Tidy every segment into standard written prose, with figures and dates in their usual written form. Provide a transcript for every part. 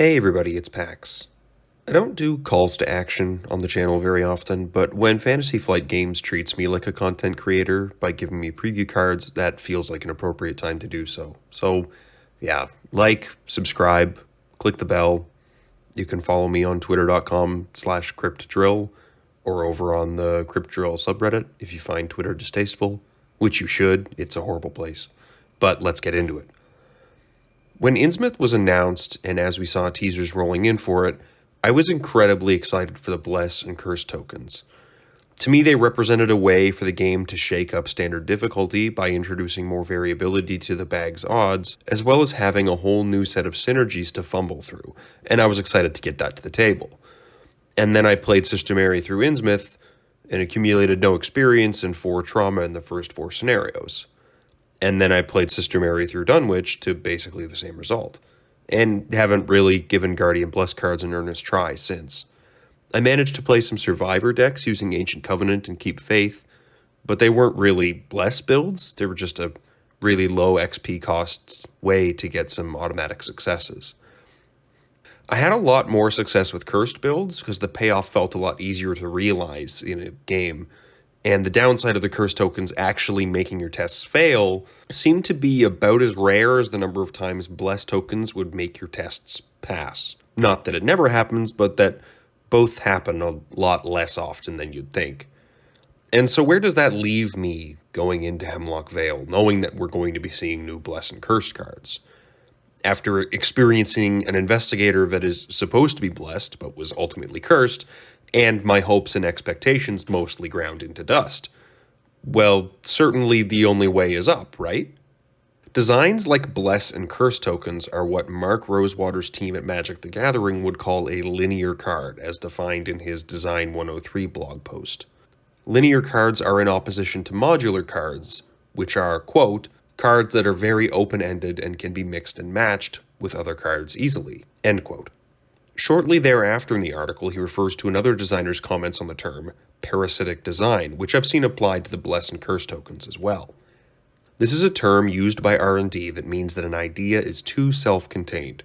Hey everybody, it's Pax. I don't do calls to action on the channel very often, but when Fantasy Flight Games treats me like a content creator by giving me preview cards, that feels like an appropriate time to do so. So, yeah, like, subscribe, click the bell. You can follow me on twitter.com/cryptdrill or over on the cryptdrill subreddit if you find Twitter distasteful, which you should. It's a horrible place. But let's get into it. When Innsmouth was announced, and as we saw teasers rolling in for it, I was incredibly excited for the Bless and Curse tokens. To me, they represented a way for the game to shake up standard difficulty by introducing more variability to the bag's odds, as well as having a whole new set of synergies to fumble through, and I was excited to get that to the table. And then I played Systemary through Innsmouth, and accumulated no experience and 4 trauma in the first 4 scenarios. And then I played Sister Mary through Dunwich to basically the same result, and haven't really given Guardian Bless cards an earnest try since. I managed to play some Survivor decks using Ancient Covenant and Keep Faith, but they weren't really Bless builds, they were just a really low XP cost way to get some automatic successes. I had a lot more success with Cursed builds because the payoff felt a lot easier to realize in a game, and the downside of the curse tokens actually making your tests fail seemed to be about as rare as the number of times bless tokens would make your tests pass. Not that it never happens, but that both happen a lot less often than you'd think. And so where does that leave me going into Hemlock Vale, knowing that we're going to be seeing new bless and cursed cards? After experiencing an investigator that is supposed to be blessed, but was ultimately cursed, and my hopes and expectations mostly ground into dust. Well, certainly the only way is up, right? Designs like Bless and Curse tokens are what Mark Rosewater's team at Magic the Gathering would call a linear card, as defined in his Design 103 blog post. Linear cards are in opposition to modular cards, which are, quote, cards that are very open-ended and can be mixed and matched with other cards easily, end quote. Shortly thereafter in the article, he refers to another designer's comments on the term, parasitic design, which I've seen applied to the Bless and Curse tokens as well. This is a term used by R&D that means that an idea is too self-contained.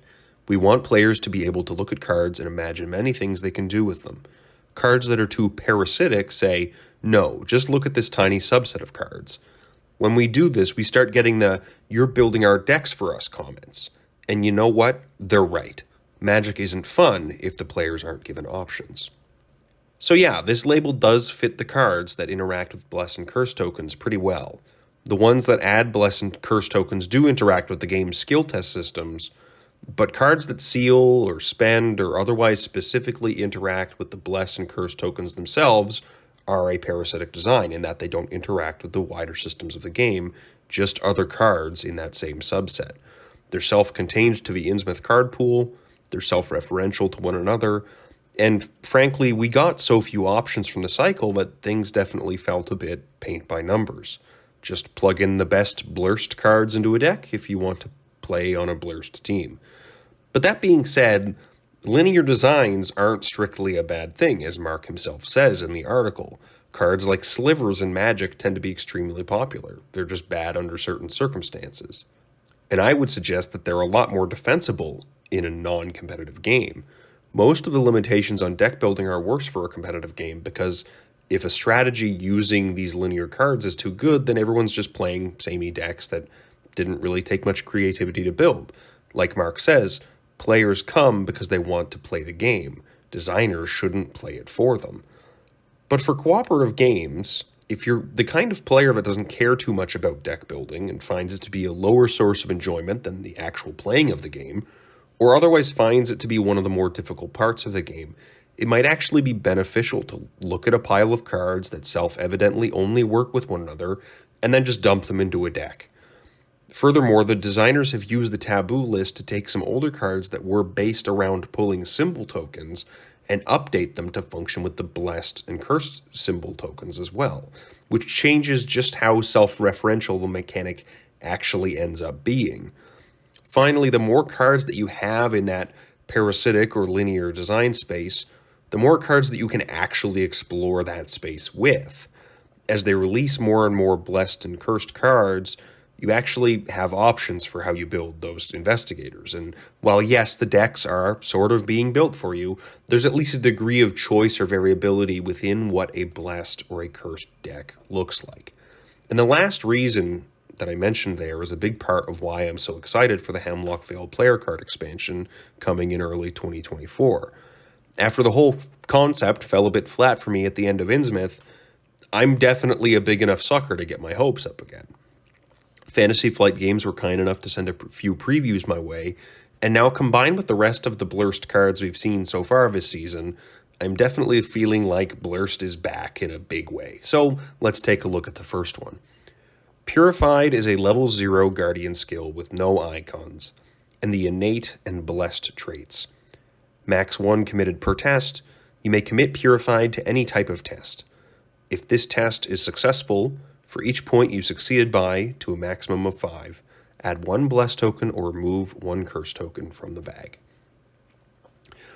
We want players to be able to look at cards and imagine many things they can do with them. Cards that are too parasitic say, no, just look at this tiny subset of cards. When we do this, we start getting the, you're building our decks for us comments. And you know what? They're right. Magic isn't fun if the players aren't given options. So yeah, this label does fit the cards that interact with Bless and Curse tokens pretty well. The ones that add Bless and Curse tokens do interact with the game's skill test systems, but cards that seal or spend or otherwise specifically interact with the Bless and Curse tokens themselves are a parasitic design in that they don't interact with the wider systems of the game, just other cards in that same subset. They're self-contained to the Innsmouth card pool, they're self-referential to one another, and frankly, we got so few options from the cycle that things definitely felt a bit paint by numbers. Just plug in the best Blursed cards into a deck if you want to play on a Blursed team. But that being said, linear designs aren't strictly a bad thing, as Mark himself says in the article. Cards like Slivers in Magic tend to be extremely popular. They're just bad under certain circumstances. And I would suggest that they're a lot more defensible in a non-competitive game. Most of the limitations on deck building are worse for a competitive game because if a strategy using these linear cards is too good, then everyone's just playing samey decks that didn't really take much creativity to build. Like Mark says, players come because they want to play the game. Designers shouldn't play it for them. But for cooperative games, if you're the kind of player that doesn't care too much about deck building and finds it to be a lower source of enjoyment than the actual playing of the game, or otherwise finds it to be one of the more difficult parts of the game, it might actually be beneficial to look at a pile of cards that self-evidently only work with one another and then just dump them into a deck. Furthermore, the designers have used the taboo list to take some older cards that were based around pulling symbol tokens and update them to function with the Blessed and Cursed symbol tokens as well, which changes just how self-referential the mechanic actually ends up being. Finally, the more cards that you have in that parasitic or linear design space, the more cards that you can actually explore that space with. As they release more and more Blessed and Cursed cards, You actually have options for how you build those investigators. And while, yes, the decks are sort of being built for you, there's at least a degree of choice or variability within what a blessed or a cursed deck looks like. And the last reason that I mentioned there is a big part of why I'm so excited for the Hemlock Vale player card expansion coming in early 2024. After the whole concept fell a bit flat for me at the end of Innsmouth, I'm definitely a big enough sucker to get my hopes up again. Fantasy Flight Games were kind enough to send a few previews my way, and now combined with the rest of the Blursed cards we've seen so far this season, I'm definitely feeling like Blursed is back in a big way. So let's take a look at the first one. Purified is a level 0 Guardian skill with no icons, and the innate and blessed traits. Max 1 committed per test, you may commit Purified to any type of test. If this test is successful, for each point you succeeded by, to a maximum of 5, add 1 blessed token or remove 1 curse token from the bag.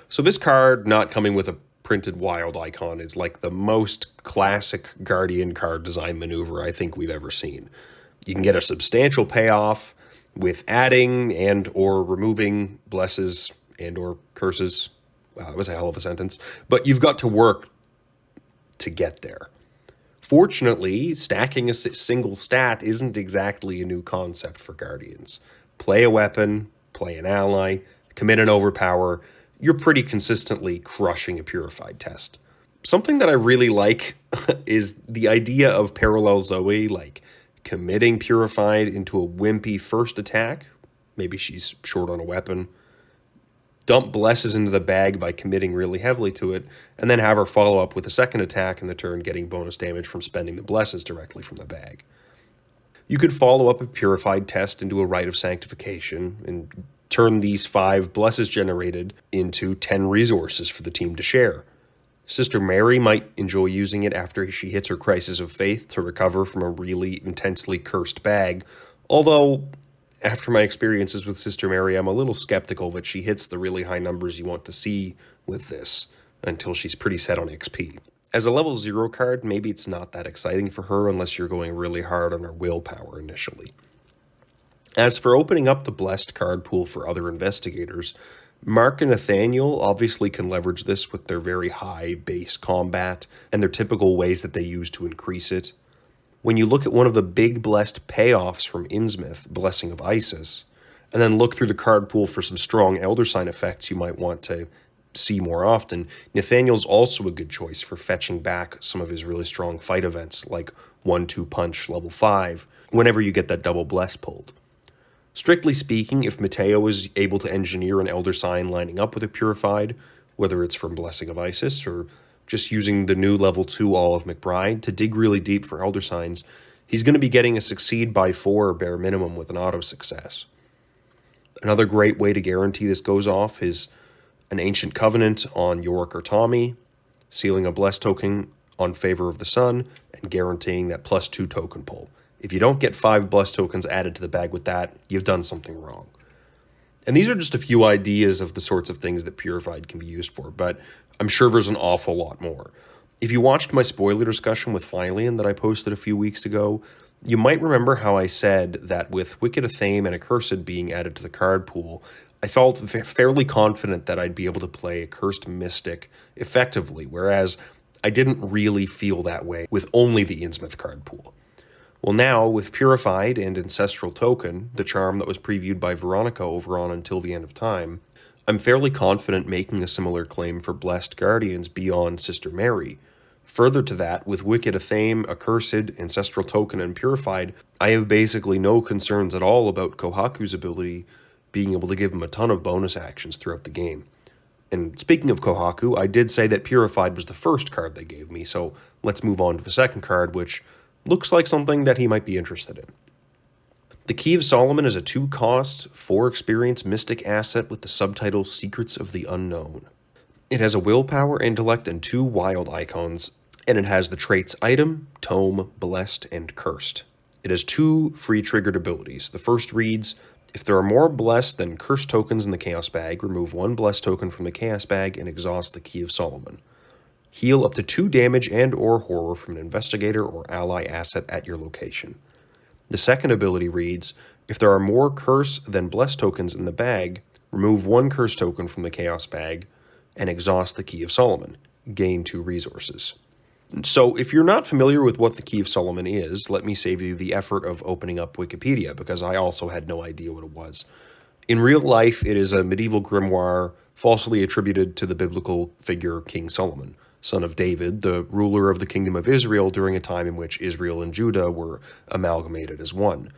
So this card, not coming with a printed wild icon, is like the most classic Guardian card design maneuver I think we've ever seen. You can get a substantial payoff with adding and or removing blesses and or curses. Wow, that was a hell of a sentence. But you've got to work to get there. Fortunately, stacking a single stat isn't exactly a new concept for Guardians. Play a weapon, play an ally, commit an overpower, you're pretty consistently crushing a Purified test. Something that I really like is the idea of Parallel Zoe, like committing Purified into a wimpy first attack. Maybe she's short on a weapon. Dump blesses into the bag by committing really heavily to it, and then have her follow up with a second attack in the turn, getting bonus damage from spending the blesses directly from the bag. You could follow up a Purified test into a Rite of Sanctification, and turn these 5 blesses generated into 10 resources for the team to share. Sister Mary might enjoy using it after she hits her Crisis of Faith to recover from a really intensely cursed bag, although after my experiences with Sister Mary, I'm a little skeptical that she hits the really high numbers you want to see with this until she's pretty set on XP. As a level 0 card, maybe it's not that exciting for her unless you're going really hard on her willpower initially. As for opening up the blessed card pool for other investigators, Mark and Nathaniel obviously can leverage this with their very high base combat and their typical ways that they use to increase it. When you look at one of the big blessed payoffs from Innsmouth, Blessing of Isis, and then look through the card pool for some strong Elder Sign effects you might want to see more often, Nathaniel's also a good choice for fetching back some of his really strong fight events like 1-2 Punch level 5 whenever you get that double bless pulled. Strictly speaking, if Mateo is able to engineer an Elder Sign lining up with a Purified, whether it's from Blessing of Isis or just using the new level 2 Olive McBride to dig really deep for Elder Signs, he's going to be getting a Succeed by 4 bare minimum with an auto success. Another great way to guarantee this goes off is an Ancient Covenant on Yorick or Tommy, sealing a Bless token on Favor of the Sun, and guaranteeing that +2 token pull. If you don't get 5 Bless tokens added to the bag with that, you've done something wrong. And these are just a few ideas of the sorts of things that Purified can be used for, but I'm sure there's an awful lot more. If you watched my spoiler discussion with Phyllian that I posted a few weeks ago, you might remember how I said that with Wicked Athame and Accursed being added to the card pool, I felt fairly confident that I'd be able to play a Cursed Mystic effectively, whereas I didn't really feel that way with only the Innsmouth card pool. Well, now, with Purified and Ancestral Token, the charm that was previewed by Veronica over on Until the End of Time, I'm fairly confident making a similar claim for Blessed Guardians beyond Sister Mary. Further to that, with Wicked Athame, Accursed, Ancestral Token, and Purified, I have basically no concerns at all about Kohaku's ability being able to give him a ton of bonus actions throughout the game. And speaking of Kohaku, I did say that Purified was the first card they gave me, so let's move on to the second card, which looks like something that he might be interested in. The Key of Solomon is a 2-cost, 4-experience mystic asset with the subtitle Secrets of the Unknown. It has a willpower, intellect, and 2 wild icons, and it has the traits Item, Tome, Blessed, and Cursed. It has 2 free triggered abilities. The first reads, if there are more Blessed than Cursed tokens in the Chaos bag, remove 1 Blessed token from the Chaos bag and exhaust the Key of Solomon. Heal up to 2 damage and or horror from an investigator or ally asset at your location. The second ability reads, if there are more curse than bless tokens in the bag, remove one curse token from the chaos bag and exhaust the Key of Solomon. Gain 2 resources. So if you're not familiar with what the Key of Solomon is, let me save you the effort of opening up Wikipedia, because I also had no idea what it was. In real life, it is a medieval grimoire falsely attributed to the biblical figure King Solomon, son of David, the ruler of the kingdom of Israel during a time in which Israel and Judah were amalgamated as one.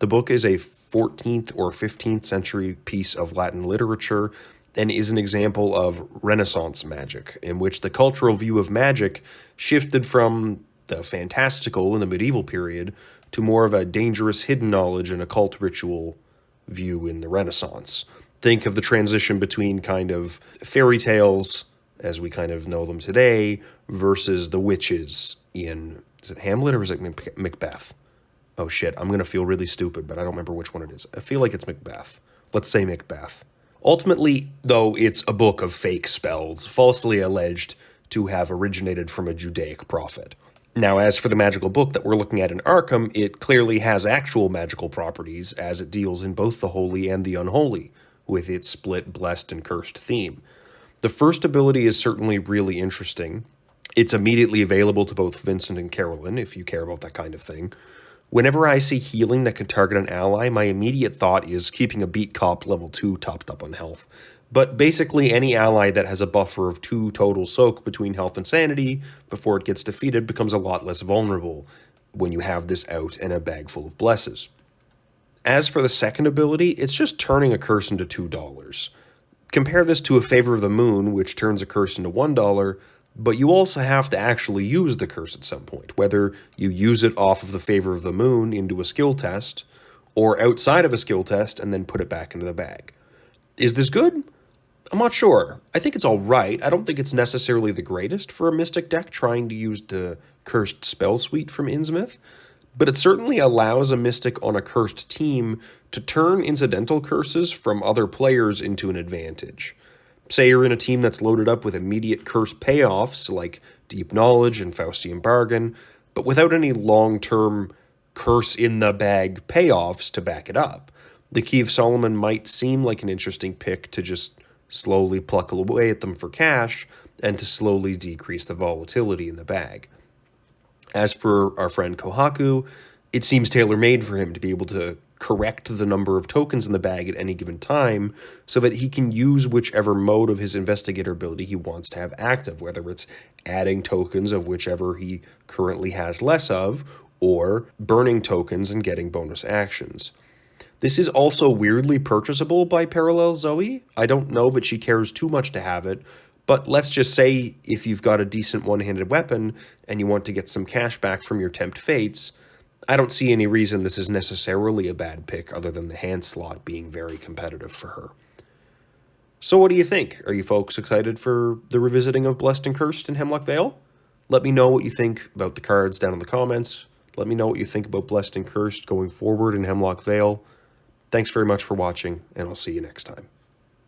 The book is a 14th or 15th century piece of Latin literature and is an example of Renaissance magic, in which the cultural view of magic shifted from the fantastical in the medieval period to more of a dangerous hidden knowledge and occult ritual view in the Renaissance. Think of the transition between kind of fairy tales, as we kind of know them today, versus the witches in, is it Hamlet or is it Macbeth? Oh shit, I'm going to feel really stupid, but I don't remember which one it is. I feel like it's Macbeth. Let's say Macbeth. Ultimately, though, it's a book of fake spells, falsely alleged to have originated from a Judaic prophet. Now, as for the magical book that we're looking at in Arkham, it clearly has actual magical properties, as it deals in both the holy and the unholy, with its split blessed and cursed theme. The first ability is certainly really interesting. It's immediately available to both Vincent and Carolyn, if you care about that kind of thing. Whenever I see healing that can target an ally, my immediate thought is keeping a beat cop level 2 topped up on health. But basically any ally that has a buffer of 2 total soak between health and sanity before it gets defeated becomes a lot less vulnerable when you have this out and a bag full of blesses. As for the second ability, it's just turning a curse into $2. Compare this to a Favor of the Moon, which turns a curse into $1, but you also have to actually use the curse at some point, whether you use it off of the Favor of the Moon into a skill test, or outside of a skill test and then put it back into the bag. Is this good? I'm not sure. I think it's alright. I don't think it's necessarily the greatest for a Mystic deck trying to use the cursed spell suite from Innsmouth, but it certainly allows a Mystic on a cursed team to turn incidental curses from other players into an advantage. Say you're in a team that's loaded up with immediate curse payoffs like Deep Knowledge and Faustian Bargain, but without any long-term curse in the bag payoffs to back it up. The Key of Solomon might seem like an interesting pick to just slowly pluck away at them for cash and to slowly decrease the volatility in the bag. As for our friend Kohaku, it seems tailor-made for him to be able to correct the number of tokens in the bag at any given time so that he can use whichever mode of his investigator ability he wants to have active, whether it's adding tokens of whichever he currently has less of, or burning tokens and getting bonus actions. This is also weirdly purchasable by Parallel Zoe. I don't know that she cares too much to have it, but let's just say if you've got a decent one-handed weapon and you want to get some cash back from your Tempt Fates, I don't see any reason this is necessarily a bad pick other than the hand slot being very competitive for her. So what do you think? Are you folks excited for the revisiting of Blessed and Cursed in Hemlock Vale? Let me know what you think about the cards down in the comments. Let me know what you think about Blessed and Cursed going forward in Hemlock Vale. Thanks very much for watching, and I'll see you next time.